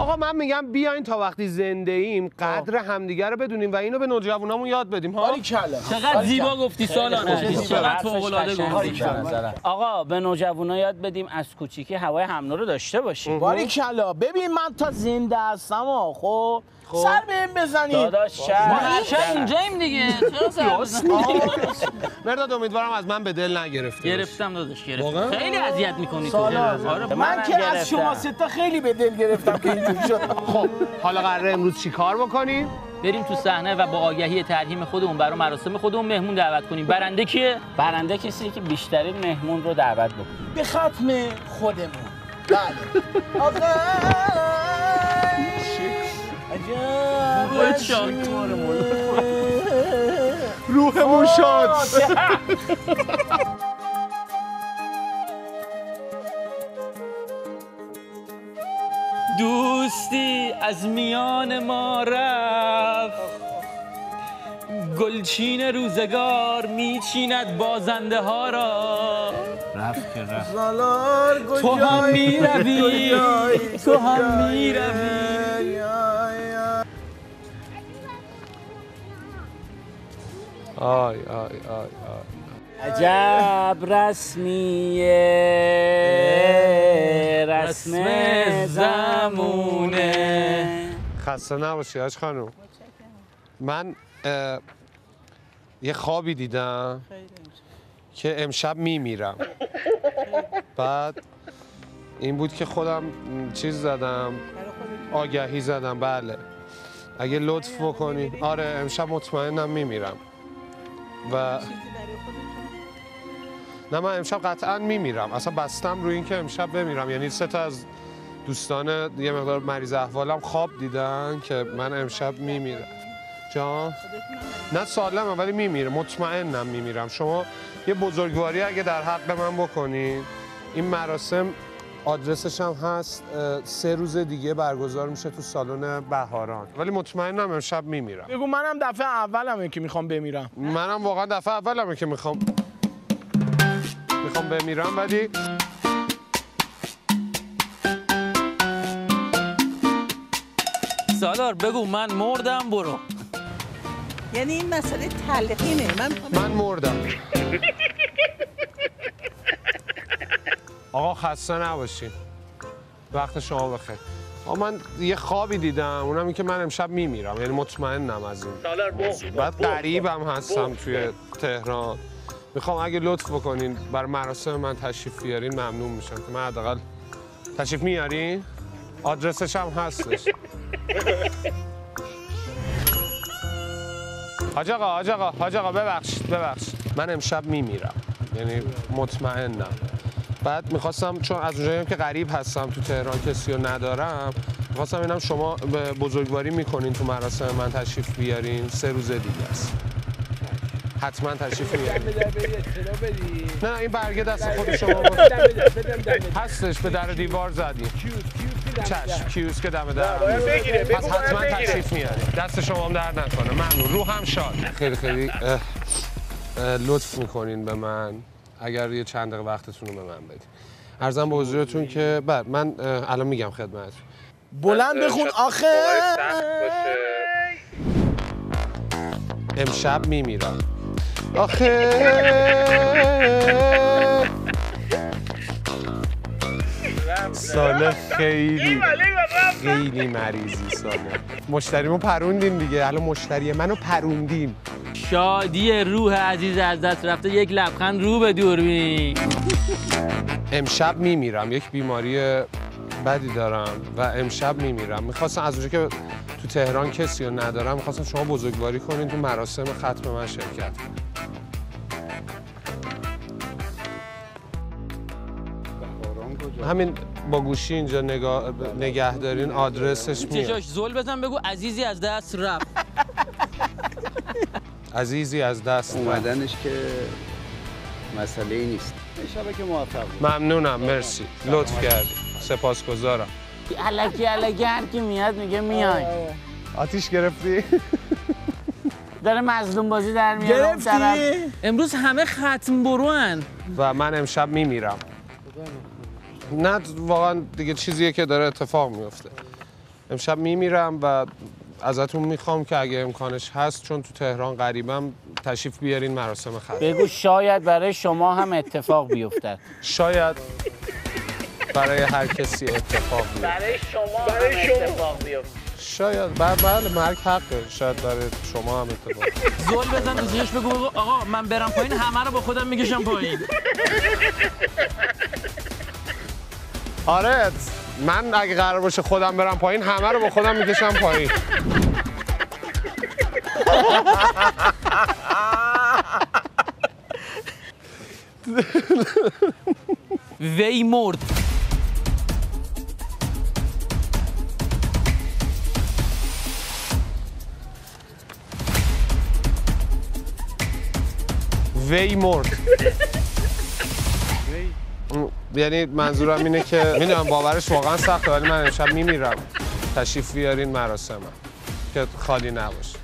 آقا من میگم بیاین تا وقتی زنده ایم قدر همدیگه رو بدونیم و اینو به نوجوانامون یاد بدیم ها. باریکلا. چقدر زیبا گفتی سالانه. چقدر فوق‌العاده گفتی. آقا به نوجوانا یاد بدیم از کوچیکی هوای هم نور رو داشته باشیم. باریکلا. ببین من تا زنده هستم خب سر بهم بزنید. داداش ما اینجاییم دیگه. چرا سر بزنید؟ مرداد امیدوارم از من به دل نگرفته. گرفتم داداش گرفتم. خیلی اذیت می‌کنی تو. من که از شما سه تا خیلی به دل گرفتم که اینجوری شد. خب حالا قراره امروز چی کار بکنیم؟ بریم تو صحنه و با آگهی ترحیم خودمون برای مراسم خودمون مهمون دعوت کنیم. برنده کیه؟ برنده کسی که بیشترین مهمون رو دعوت بکنه. به ختم خودمون. بله. آخه روحمون شاد. دوستی از میان ما رفت، گلچین روزگار میچیند بازنده ها را. رفت که رفت. تو هم میروی، تو هم میروی. آی آی آی آی. عجب رسمیه، رسم زمونه. خسته نباشی حاج خانوم. من یه خوابی دیدم که امشب میمیرم. بعد این بود که خودم چیز زدم، آگهی زدم. بله اگه لطف بکنی. آره امشب مطمئنم میمیرم و نه من امشب قطعا میمیرم. اصلا بستم روی این که امشب بمیرم. یعنی 3 تا از دوستان یه مقدار مریض احوالم خواب دیدن که من امشب میمیرم. جان؟ نه سالمه ولی میمیرم. مطمئنم میمیرم. شما یه بزرگواری اگه در حق من بکنید، این مراسم آدرسش هم هست، 3 روز دیگه برگزار میشه تو سالن بهاران، ولی مطمئنم امشب میمیرم. بگو منم دفعه اولمه که میخوام بمیرم. منم واقعا دفعه اولمه که میخوام بمیرم. ولی سالار بگو من مردم برو. یعنی این مسئله تلقینه. من مردم. آقا خسته نباشین. وقت شما بخیر. من یه خوابی دیدم، اونم این که من امشب میمیرم. یعنی مطمئنم از این. بعد غریبم هستم توی تهران. میخوام اگه لطف بکنین برای مراسم من تشریف بیارین ممنون میشم که من حداقل تشریف میارین. آدرسش هم هستش. حاج آقا ببخشید من امشب میمیرم. یعنی مطمئنم. بعد میخواستم چون از اونجایی که غریب هستم تو تهران کسی رو ندارم، میخواستم اینم شما به بزرگواری میکنین تو مراسم من تشریف بیارین. 3 روز دیگه است. حتما تشریف بیارین. نه این برگه دست خود شما هستش، به در دیوار زدیم. چشم کیوسک دم در پس حتما تشریف میارین. دست شما هم در نکنه. ممنون. روحم شاد. خیلی خیلی لطف میکنین به من اگر یه چند دقیقه وقتتون رو به من بدین. عرضم به حضورتون که من الان میگم خدمتتون. بلند بخون آخه. امشب میمیرم. آخه ساله خیلی مریضی ساله. مشتریمو پروندیم دیگه. الان مشتری منو پروندیم. شادی روح عزیز از دست رفته یک لبخند رو به دوربین. امشب میمیرم. یک بیماری بدی دارم و امشب میمیرم. میخواستم از اونجا که تو تهران کسی رو ندارم، میخواستم شما بزرگواری کنین تو مراسم ختم من شرکت کنین. همین با گوشی اینجا نگه دارین. آدرسش میاد. چشاش زل بزن بگو عزیزی از دست رفت. عزیزی از دست اومدنش که مسئله ای نیست. انشالله که موفق بود. ممنونم. مرسی. لطف کردی. سپاسگزارم. الکی هر کی میاد میگه میای. آتیش گرفتی؟ داره مظلوم بازی در میاره. گرفتی؟ امروز همه ختم بروان و من امشب میمیرم. نه واقعا دیگه چیزیه که داره اتفاق میفته. امشب میمیرم و ازتون میخوام که اگه امکانش هست چون تو تهران غریبم تشریف بیارین مراسم ختم. بگو شاید برای شما هم اتفاق بیفتد. شاید برای هر کسی اتفاق بیفته. برای شما هم اتفاق بیفته. شاید بله مرگ حقه، شاید برای شما هم اتفاق. زل بزن تو چشم بگو آقا من برم پایین همه رو با خودم میکشم پایین. آره من اگه قرار باشه خودم برم پایین همه رو با خودم میکشم پایین. وی مرد. وی مرد. یعنی منظورم اینه که میدونم باورش واقعا سخته ولی من امشب میمیرم. تشریف بیارین مراسمم که خالی نباشه.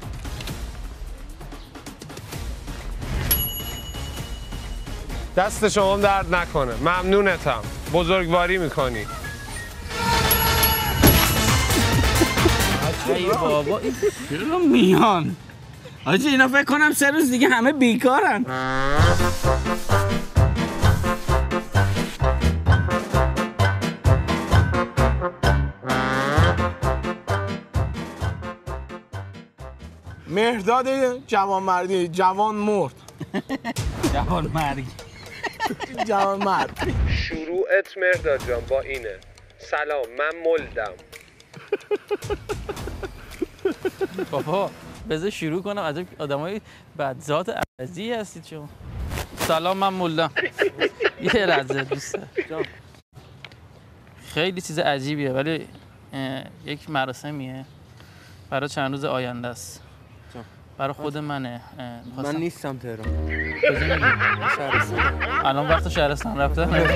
دست شما درد نکنه. ممنونتم. بزرگواری میکنی. ای بابا این چرا میان؟ حاجی اینا فکر کنم 3 روز دیگه همه بیکارن. مهرداد جوانمردی جوان مرد. جوان مرگ. جوان مرد. شروعت مهرداد جان با اینه. سلام من ملدم. بابا بذار شروع کنم. عجب آدمای بدذات عوضی هستید شما. سلام من مولدم. یه لحظه دوسته. خیلی چیز عجیبیه ولی یک مراسمیه برای چند روز آینده است. برای خود منه. من نیستم تهران. الان وقت شهرستان رفتن.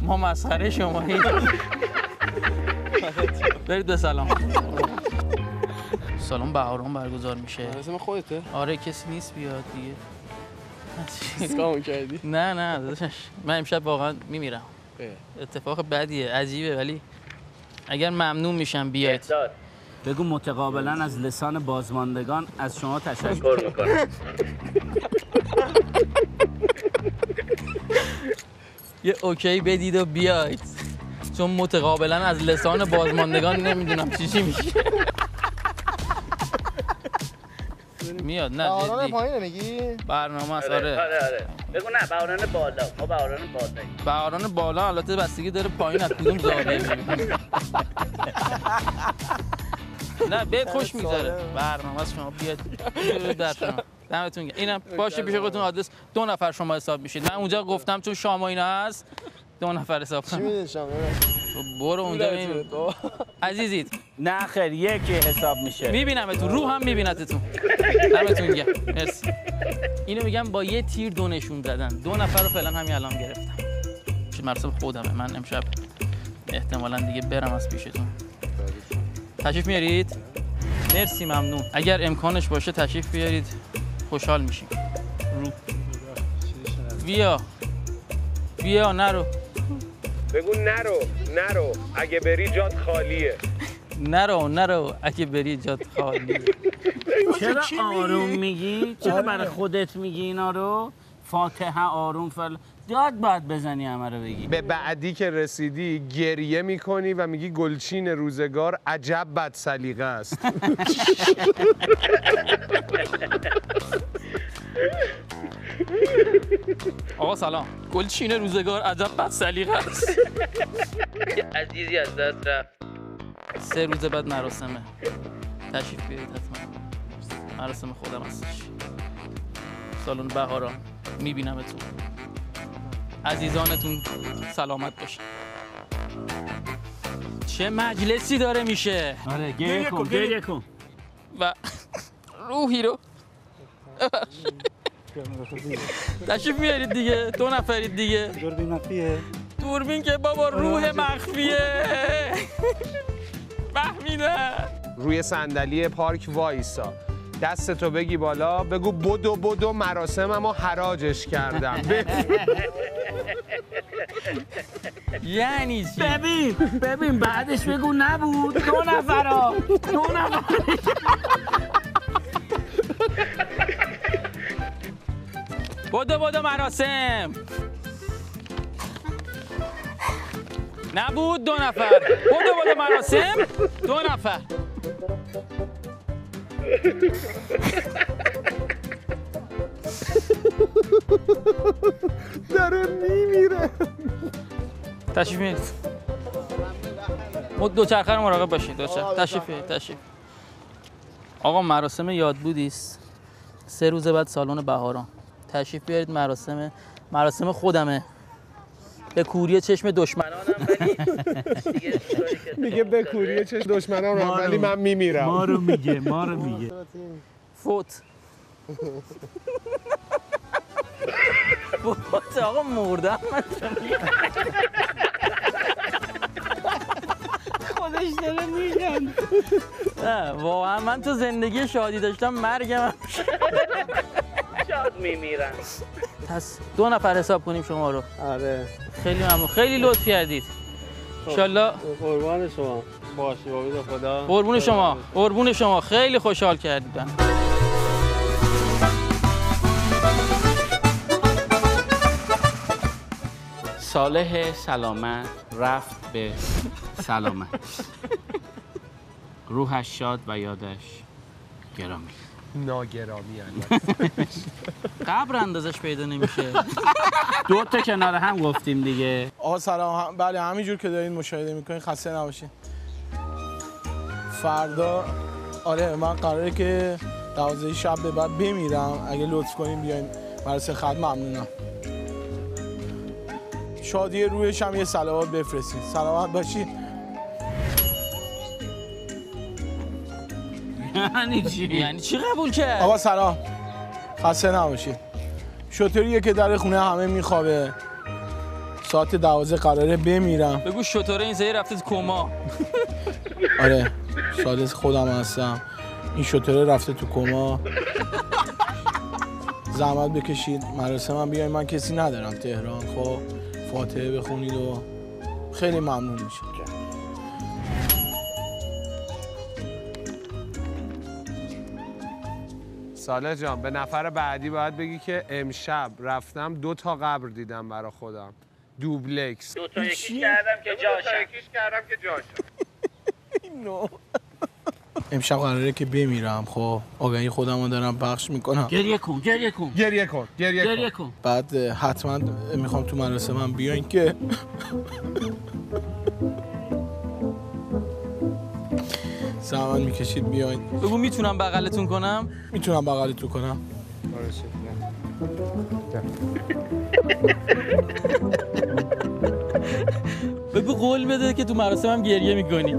ما مسخره شماییم. برید به سلام. سالن بهاران برگزار میشه. مراسم خودته؟ آره کسی نیست بیاد دیگه. اسکامون کردی؟ نه داداش من امشب واقعا میمیرم. اتفاق بدیه عجیبه ولی اگر ممنون میشم بیاید. بگو متقابلا از لسان بازماندگان از شما تشکر میکنم. یه اوکی بدید و بیاید چون متقابلا از لسان بازماندگان نمیدونم چی میشه. میاد نه بهاران پایینه میگی؟ برنامه است. آره بگو نه بهاران بالا. ما بهاران بالا. بهاران بالا البته بستگی داره پایین از کدوم زاویه میبینی. نه بهت خوش میگذره. برنامه است شما بیاد در شما. دمتون گرم. اینم باشه پیش خودتون آدرس 2 نفر شما حساب میشید. من اونجا گفتم چون شام و اینا هست 2 نفر حساب کنم. چی میدین شما؟ برو اونجا ببین. عزیزید نه خیر یکی حساب میشه. میبینمتون روح هم میبینتتون. دمتون گرم. مرسی. اینو میگم با یه تیر 2 نشون زدن. 2 نفر رو فعلا همین الان گرفتم. چه مراسم خودمه. من امشب احتمالاً دیگه برم از پیشتون. تشریف میارید؟ مرسی ممنون. اگر امکانش باشه تشریف بیارید خوشحال میشیم. رو بیا نرو. بگو نرو اگه بری جات خالیه. نرو اگه بری جات خالیه. چرا آروم میگی؟ چرا برای خودت میگی اینا رو؟ فاتحه آروم داد باید بزنی همه رو بگی. به بعدی که رسیدی گریه میکنی و میگی گلچین روزگار عجب بد سلیقه است. آقا سلام. گلچین روزگار عجب بد سلیقه است. عزیزی از دست رفت. 3 روز بعد مراسمه. تشریف بیارید حتما. مراسم خودم هستش. سالن بهاران. میبینمتون. عزیزانتون سلامت باشن. چه مجلسی داره میشه. آره گریه کن. و روحی رو تشریف میارید دیگه. 2 نفرید دیگه. دوربین مخفیه. دوربین که بابا روح مخفیه. فهمیده. روی صندلی پارک وایسا. دستتو بگی بالا بگو بدو مراسممو حراجش کردم. یعنی چی؟ ببین بعدش بگو نبود. 2 نفر. بدو مراسم. نبود 2 نفر. بدو مراسم. 2 نفر. داره میمیره. تشریف میارید. دوچرخه رو مراقب باشید. تشریف. آقا مراسم یادبودی است. 3 روز بعد سالن بهاران. تشریف بیارید مراسم خودمه. به کوری چشم دشمنانم ولی دیگه میگه به کوری چشم دشمنانم ولی من میمیرم. ما رو میگه. فوت آقا مردم من. خودش داره میگن. نه واقعا من تو زندگی شادی داشتم مرگم شاد میمیرن. پس 2 نفر حساب کنیم شما رو. آره خیلی ممنون. خیلی لطف کردید. انشالله قربان شما باشی. با امید خدا. قربون شما. خیلی خوشحال کردید. صالح سلامت رفت به سلامت. روحش شاد و یادش گرامی. ناگرامی البته. قبر اندازش پیدا نمیشه. 2 تا کنار هم گفتیم دیگه. آقا سلام. بله همینجور که دارین مشاهده میکنین خسته نباشین. فردا آره من قراره که 12 شب به بعد بمیرم. اگه لطف کنین بیاین مراسم ختم. ممنونم. شادی روحش هم یه صلوات بفرستین. سلامت باشین. یعنی چی قبول کرد؟ آقا سلام. خسته نباشین. شطوریه که در خونه همه میخوابه. ساعت 12 قراره بمیرم. بگو شطوره این سری رفته تو کما. آره سادس خودم هستم. این شطوره رفته تو کما. زحمت بکشید مراسم هم بیاین. من کسی ندارم تهران. خب فاتحه بخونید و خیلی ممنون میشه. صالح جان به نفر بعدی باید بگی که امشب رفتم 2 تا قبر دیدم برا خودم. دوبلکس. 2 تا یکیش کردم که جاشم. امشب قراره که بمیرم. خب آگهی خودم رو دارم پخش میکنم. گریه کن. بعد حتما میخوام تو مراسمم بیاین که زحمت میکشید بیاین. بگو میتونم بغلتون کنم. میتونم بغلتون کنم. بگو قول بده که تو مراسمم گریه میکنی.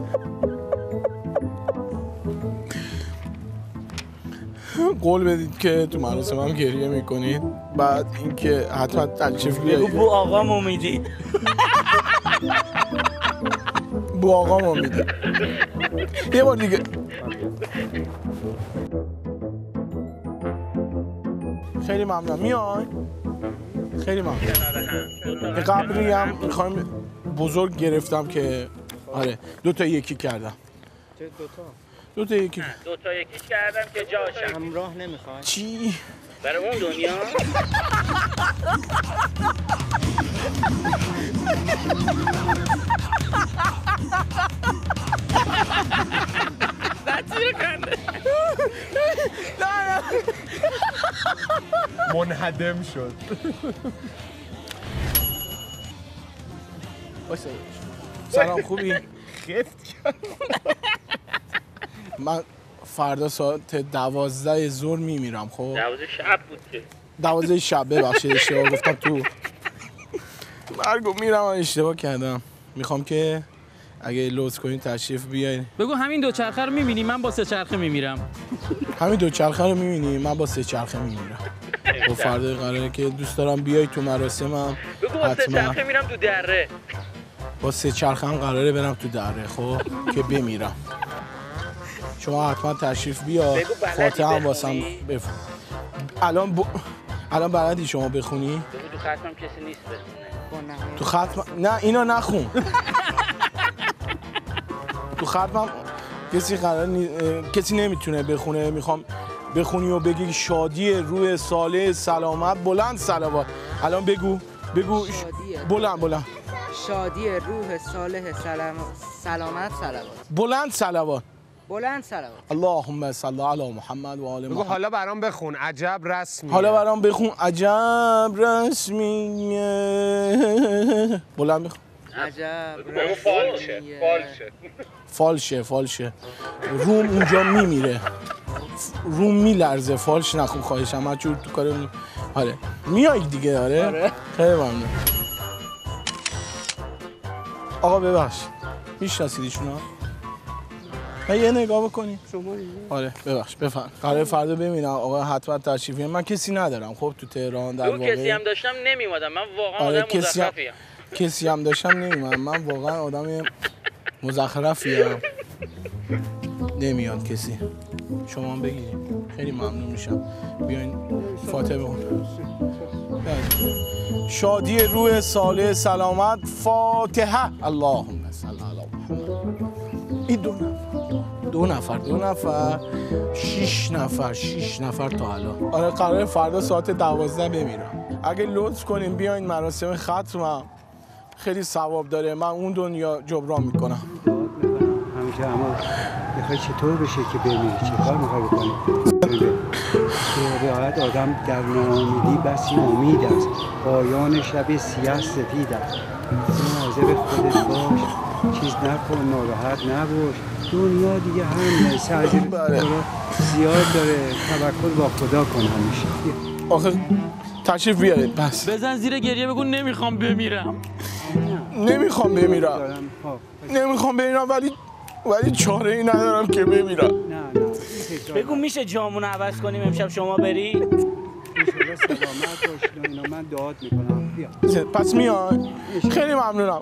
قول بدید که تو مراسمم گریه میکنید. بعد اینکه حتما تشریف بیارید. بو آقام امیدی. بو آقام امیدی. یه بار دیگه. خیلی ممنونم. میای؟ خیلی ممنون. یه قبری هم میخوایم بزرگ گرفتم که آره 2 تا یکی کردم. چه 2 تا؟ 2 تا یکی. 2 تا یکیش کردم که جاشم. همراه نمیخوای؟ چی؟ برای اون دنیا. منهدم شد. سلام خوبی؟ من فردا ساعت 12 ظهر میمیرم. خب 12 شب بود که 12 شب ببخشید اشتباه گفتم. تو مرگو میرم اشتباه کردم. میخوام که اگه لطف کنید تشریف بیاین. بگو همین 2 چرخه رو میبینی من با 3 چرخه میمیرم. همین 2 چرخه رو میبینی من با 3 چرخه میمیرم. و فردا قراره که دوست دارم بیای تو مراسمم. بگو با 3 چرخه میرم تو دره. با 3 چرخه هم قراره برم تو دره. خب که بمیرم. شما حتما تشریف بیا. فاتحه هم واسم الان بلدی شما بخونی؟ بگو تو ختمم کسی نیست بخونه. تو ختم نه اینو نخون. تو ختمم کسی نمیتونه بخونه. میخوام بخونی و بگی شادی روح صالح سلامت بلند صلوات. الان بگو بلند شادی روح صالح سلامت صلوات. بلند صلوات. اللهم صل علی محمد و آل بگو محمد. حالا برام بخون عجب رسمیه. حالا برام بخون عجب رسمیه. بلند بخون. عجب فالشه. روم اونجا میمیره. روم میلرزه. فالش نخون خواهشم. هر جور تو کار آره. میای دیگه آره. خیلی ممنون. آقا ببخش. میشناسید ایشونو؟ یه نگاه بکنی. آره ببخش بفهم. قراره فردا ببینم آقا حتما تشریف بیارین. من کسی ندارم خب تو تهران در واقع. کسی هم داشتم نمیومدم. من واقعا آره آدم مزخرفیم. کسی هم داشتم نمیومدم. من واقعا آدم مزخرفیم. نمیاد کسی. شما هم بگیرید. خیلی ممنون میشم. بیاین فاتحه بخونید. شادی روح صالح سلامت فاتحه. اللهم صل علی محمد. این دو نفر 6 نفر تا الان. آره قراره فردا ساعت 12 بمیرم. اگه لطف کنین بیاین مراسم ختمم خیلی ثواب داره. من اون دنیا جبران میکنم. همیشه اما بخوای چطور بشه که بمیری؟ چه کار میخوای بکنی؟ رعایت آدم در ناامیدی بسی امید است. پایان شب سیاه سفید است. مواظب خودت باش. چیز نکن، ناراحت نباش. دنیا دیگه هم سرزیر زیاد داره. توکل با خدا کن همیشه. آخه تشریف بیارید بس. بزن زیر گریه بگو نمیخوام بمیرم. نمیخوام بمیرم ولی چاره ای ندارم که بمیرم. نه بگو میشه جامون عوض کنیم امشب شما بری؟ انشالله سلامت باشید و اینا. من دعات میکنم. بیا پس میای.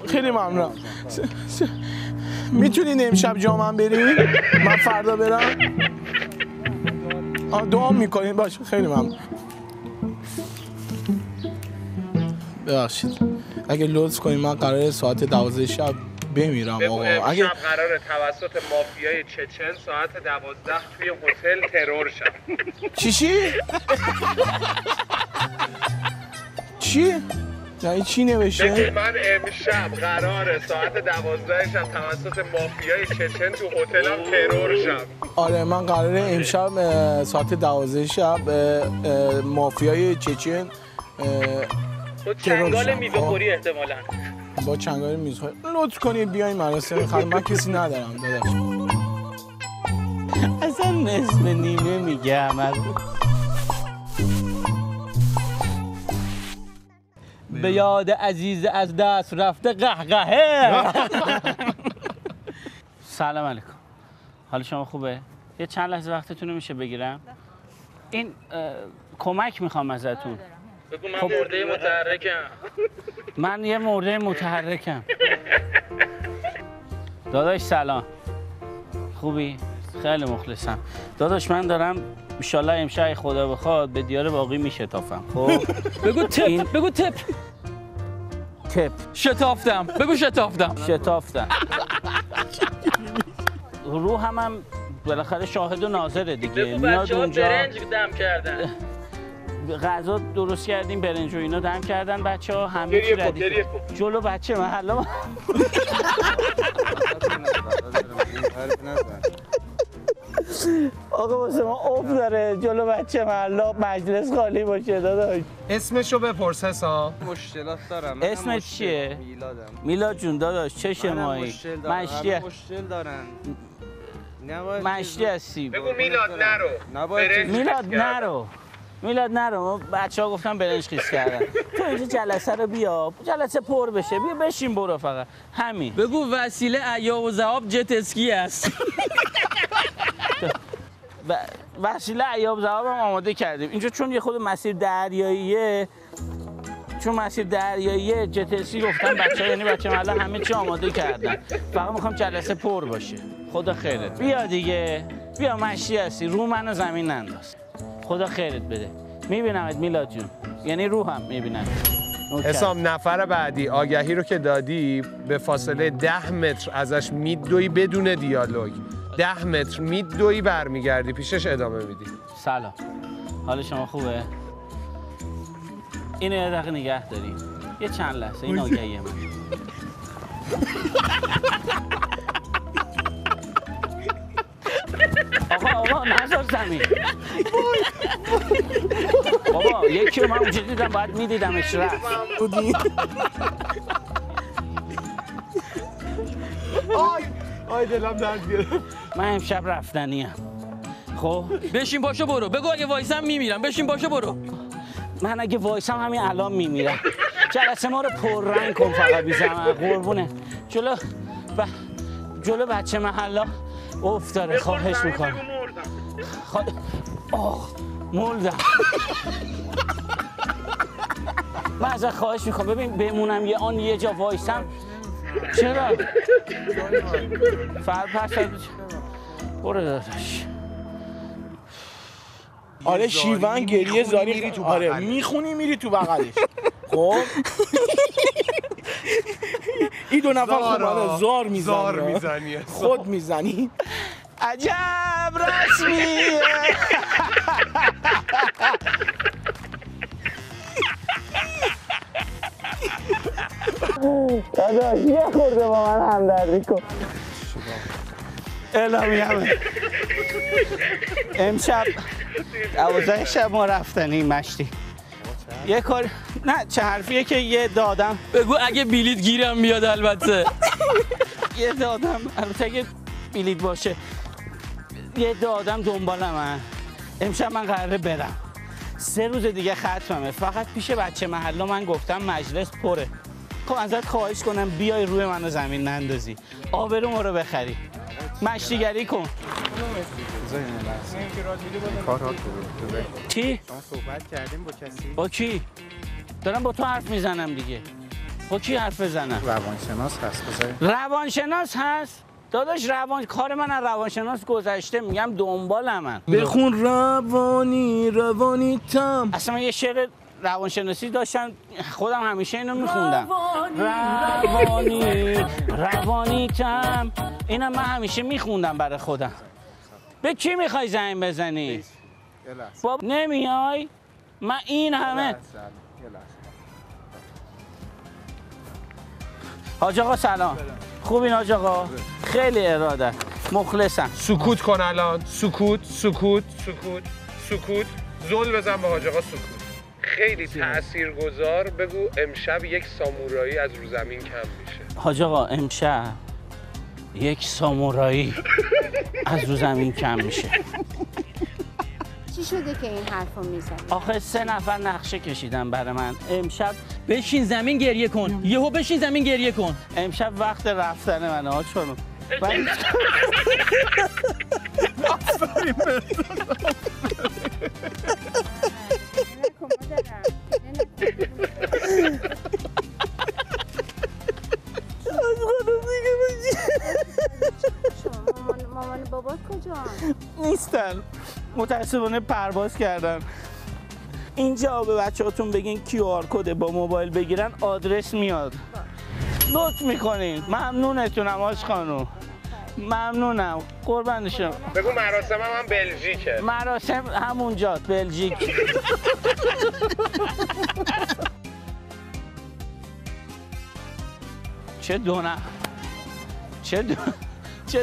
خیلی ممنونم. میتونین امشب جامم بری؟ من فردا برم؟ دعا میکنین باشه. خیلی ممنون. ببخشید اگه لطف کنین من قراره ساعت 12 شب بمیرم آقا. اگه شب قراره توسط مافیای چچن ساعت 12 توی هتل ترور شد. چی؟ یعنی چی نوشته؟ من امشب قراره ساعت 12 شب توسط مافیای چچن تو هتلم ترور شم. آره من قراره امشب ساعت 12 شب مافیای چچن با چنگال میوه خوری احتمالاً. با چنگال میوه خوری. لطف کنید بیاین مراسم ختم. من کسی ندارم داداش. اصلا نصف نیمه میگم. به یاد عزیز از دست رفته قهقهه. سلام علیکم. حال شما خوبه؟ یه چند لحظه وقتتون رو میشه بگیرم؟ این کمک میخوام ازتون. بگو من مرده متحرکم. من یه مرده متحرکم. داداش سلام. خوبی؟ خیلی مخلصم. داداش من دارم انشالله امشب خدا بخواد به دیار باقی میشتافم. خب بگو تپ. بگو تپ. شتافتم. بگو شتافتم. روحم بالاخره شاهد و ناظره دیگه. بگو بچه‌ها برنج دم کردن. غذا درست کردیم برنج و اینا دم کردن بچه‌ها. همه چی ردیف. جلو بچه محلا. آقا واسه ما اوف داره. جلو بچه محلا مجلس خالی باشه داداش. اسمشو بپرس حسام. مشکلات دارم. اسمت چیه؟ میلادم. میلاد جون داداش چه شمایی؟ مشکل دارن. مشتی هستی. بگو میلاد نرو. میلاد نرو. بچه‌ها گفتن برنج خیس کردن. تو اینجا جلسه رو بیا. جلسه پر بشه. بیا بشین برو فقط. همین. بگو وسیله ایاب و ذهاب جت اسکی است. وسیله ایاب ذهاب هم آماده کردیم. اینجا چون یه خود مسیر دریاییه. جت اسکی گفتن بچه‌ها یعنی بچه محله همه چی آماده کردن. فقط می‌خوام جلسه پر باشه. خدا خیرت. بیا دیگه. بیا مشتی هستی. رو منو زمین ننداز. خدا خیرت بده. میبینمت میلاد جون. یعنی روحم میبینم. حسام نفر بعدی آگهی رو که دادی به فاصله 10 متر ازش میدوی بدون دیالوگ. 10 متر میدوی برمیگردی پیشش ادامه میدی. سلام، حال شما خوبه؟ اینو یه دقیقه نگه داری. یه چند لحظه این آگهیه من. آقا نذار زمین. بابا یکی رو من اونجا دیدم باید میدیدمش رفت. آی دلم درد گرفت. من امشب رفتنیم. خب بشین پاشو برو. بگو اگه وایسم میمیرم. بشین پاشو برو. من اگه وایسم همین الان میمیرم. جلسه ما رو پررنگ کن فقط بی زحمت قربونه. جلو بچه محلا افتاره. خواهش میکنم. مردم. من ازت خواهش میکنم ببین بمونم یه جا وایسم. چرا؟ پس برو داداش. آره شیون گریه زاری. آره میخونی میری تو بغلش. خب این دو نفر خوبانه زار میزنی. خود میزنی. عجب رسمیه. داداش یه خورده با من همدردی کن. الهی امشب 12 شب ما رفتنیم مشتی. یه کار نه چه حرفیه که یه دادم. بگو اگه بلیط گیرم بیاد البته. یه دادم البته اگه بلیط باشه. یه دادم دنبالم من. امشب من قراره برم. 3 روز دیگه ختممه. فقط پیش بچه محلا من گفتم مجلس پره. خب ازت خواهش کنم بیای روی منو زمین نندازی. آبرو ما رو بخری. مشتیگری کن. چی؟ صحبت کردیم با کسی؟ با کی؟ دارم با تو حرف میزنم دیگه. با کی حرف بزنم؟ روانشناس هست بذاری. روانشناس هست؟ داداش کار من از روانشناس گذشته. میگم دنبالم من. بخون روانی تم. اصلا من یه شعر روانشناسی داشتم خودم همیشه اینو میخوندم. روانی تم. اینم من همیشه میخوندم برای خودم. به کی میخوای زنگ بزنی؟ بابا نمیای؟ من این همه حاج آقا سلام. خوبین حاج آقا؟ خیلی اراده مخلصم. سکوت کن الان. سکوت. زل بزن به حاج آقا. سکوت. خیلی تاثیرگذار. بگو امشب یک سامورایی از رو زمین کم میشه. حاج آقا امشب یک سامورایی از رو زمین کم میشه. چی شده که این حرفو میزنی؟ آخه 3 نفر نقشه کشیدن برای من. امشب بشین زمین گریه کن. یهو بشین زمین گریه کن. امشب وقت رفتن منه ها چونو. مامان بابات کجا؟ نیستن. متاسفانه پرواز کردن. اینجا به بچه‌هاتون بگین QR کد با موبایل بگیرن آدرس میاد. لطف میکنین. ممنونتونم آج خانم. ممنونم. قربان شما. بگو مراسم هم بلژیکه. مراسم همونجاست بلژیک. چه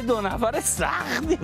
دو نفر سختی.